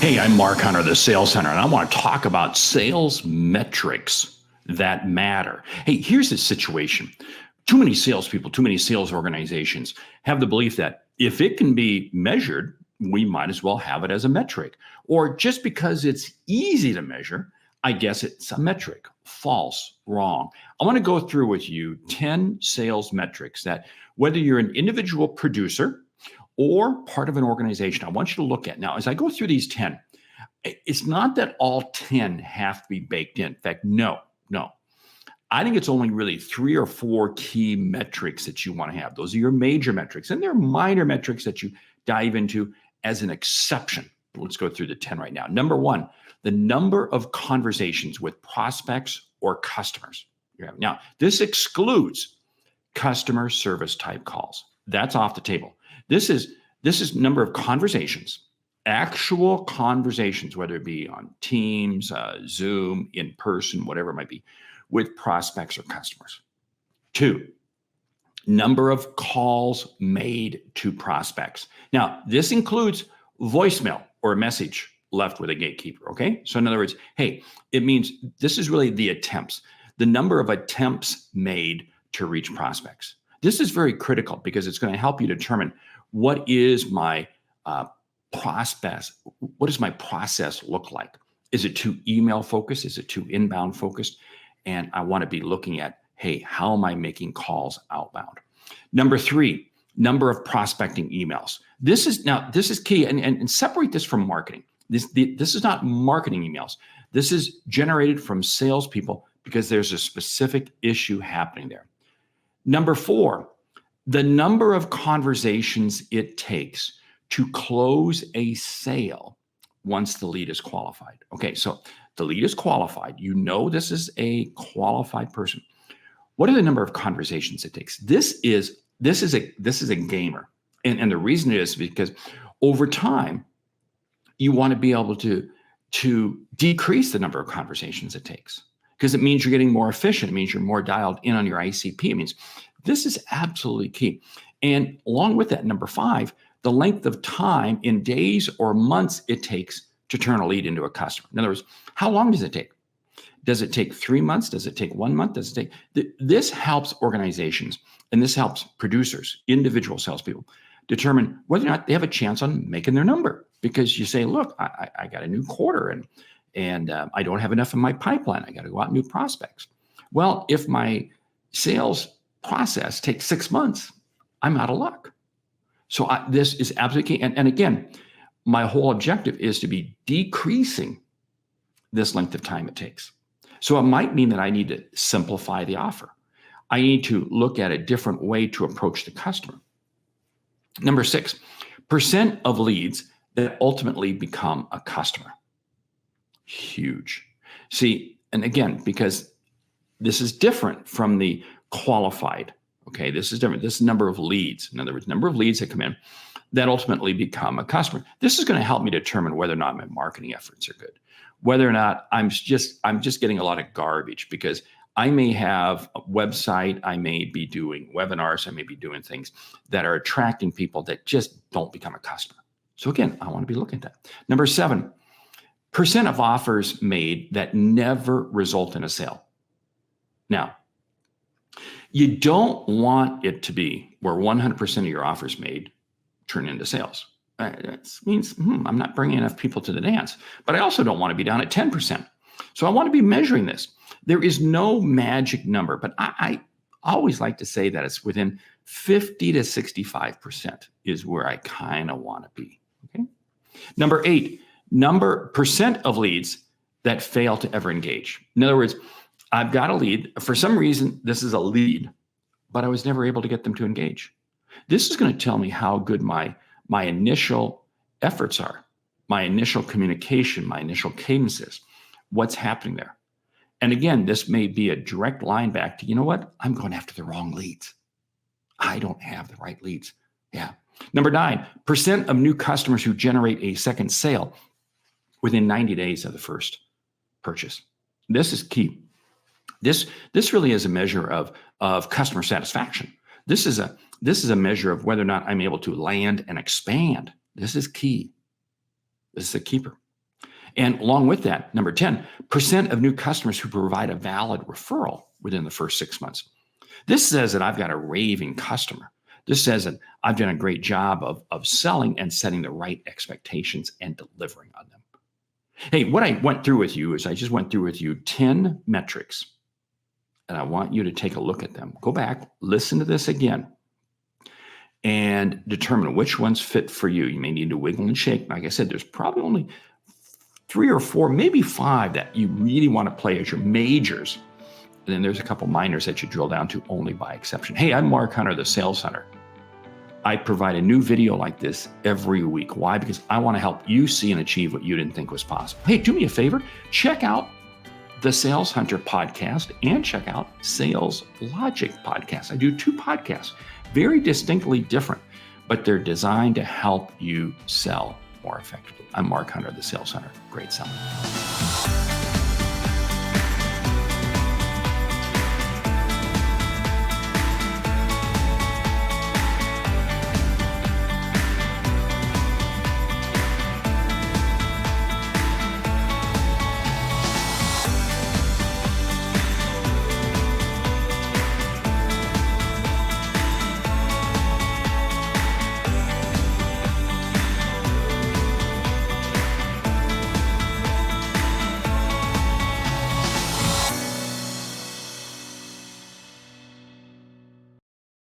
Hey, I'm Mark Hunter, the Sales Hunter, and I want to talk about sales metrics that matter. Hey, here's the situation. Too many salespeople, too many sales organizations have the belief that if it can be measured, we might as well have it as a metric. Or just because it's easy to measure, I guess it's a metric. False, wrong. I want to go through with you 10 sales metrics that, whether you're an individual producer or part of an organization, I want you to look at. Now, as I go through these 10, it's not that all 10 have to be baked in. In fact, no. I think it's only really 3 or 4 key metrics that you want to have. Those are your major metrics. And there are minor metrics that you dive into as an exception. Let's go through the 10 right now. Number 1, the number of conversations with prospects or customers. Now, this excludes customer service type calls. That's off the table. This is number of conversations, actual conversations, whether it be on Teams, Zoom, in person, whatever it might be, with prospects or customers. 2, number of calls made to prospects. Now, this includes voicemail or a message left with a gatekeeper, okay? So in other words, hey, it means this is really the attempts, the number of attempts made to reach prospects. This is very critical because it's going to help you determine what is my process. What does my process look like? Is it too email focused? Is it too inbound focused? And I want to be looking at, hey, how am I making calls outbound? Number 3, number of prospecting emails. This is key, and separate this from marketing. This is not marketing emails. This is generated from salespeople because there's a specific issue happening there. Number 4, the number of conversations it takes to close a sale once the lead is qualified. Okay, so the lead is qualified. You know this is a qualified person. What are the number of conversations it takes? This is a gamer. And the reason is because over time, you want to be able to decrease the number of conversations it takes, because it means you're getting more efficient. It means you're more dialed in on your ICP. It means this is absolutely key. And along with that, number 5, the length of time in days or months it takes to turn a lead into a customer. In other words, how long does it take? Does it take 3 months? Does it take 1 month? Does it take? This helps organizations, and this helps producers, individual salespeople, determine whether or not they have a chance on making their number. Because you say, look, I got a new quarter and I don't have enough in my pipeline. I got to go out and new prospects. Well, if my sales process takes 6 months, I'm out of luck. So this is absolutely key. And again, my whole objective is to be decreasing this length of time it takes. So it might mean that I need to simplify the offer. I need to look at a different way to approach the customer. Number 6, % of leads that ultimately become a customer. Huge. See, and again, because this is different from the qualified. Okay, this is different. This is number of leads. In other words, number of leads that come in that ultimately become a customer. This is going to help me determine whether or not my marketing efforts are good, whether or not I'm just getting a lot of garbage, because I may have a website, I may be doing webinars, I may be doing things that are attracting people that just don't become a customer. So again, I want to be looking at that. Number 7, % of offers made that never result in a sale. Now, you don't want it to be where 100% of your offers made turn into sales. It means I'm not bringing enough people to the dance, but I also don't want to be down at 10%. So I want to be measuring this. There is no magic number, but I always like to say that it's within 50 to 65% is where I kind of want to be. Okay. Number 8, % of leads that fail to ever engage. In other words, I've got a lead. For some reason, this is a lead, but I was never able to get them to engage. This is going to tell me how good my initial efforts are, my initial communication, my initial cadences, what's happening there. And again, this may be a direct line back to, you know what? I'm going after the wrong leads. I don't have the right leads. Yeah. Number 9, % of new customers who generate a second sale within 90 days of the first purchase. This is key. This really is a measure of customer satisfaction. This is a measure of whether or not I'm able to land and expand. This is key. This is a keeper. And along with that, number 10, percent of new customers who provide a valid referral within the first 6 months. This says that I've got a raving customer. This says that I've done a great job of selling and setting the right expectations and delivering on them. Hey, what I went through with you is I just went through with you 10 metrics, and I want you to take a look at them. Go back, listen to this again, and determine which ones fit for you. You may need to wiggle and shake. Like I said, there's probably only 3 or 4, maybe 5 that you really want to play as your majors. And then there's a couple minors that you drill down to only by exception. Hey, I'm Mark Hunter, the Sales Hunter. I provide a new video like this every week. Why? Because I want to help you see and achieve what you didn't think was possible. Hey, do me a favor, check out the Sales Hunter podcast and check out Sales Logic podcast. I do 2 podcasts, very distinctly different, but they're designed to help you sell more effectively. I'm Mark Hunter, the Sales Hunter. Great selling.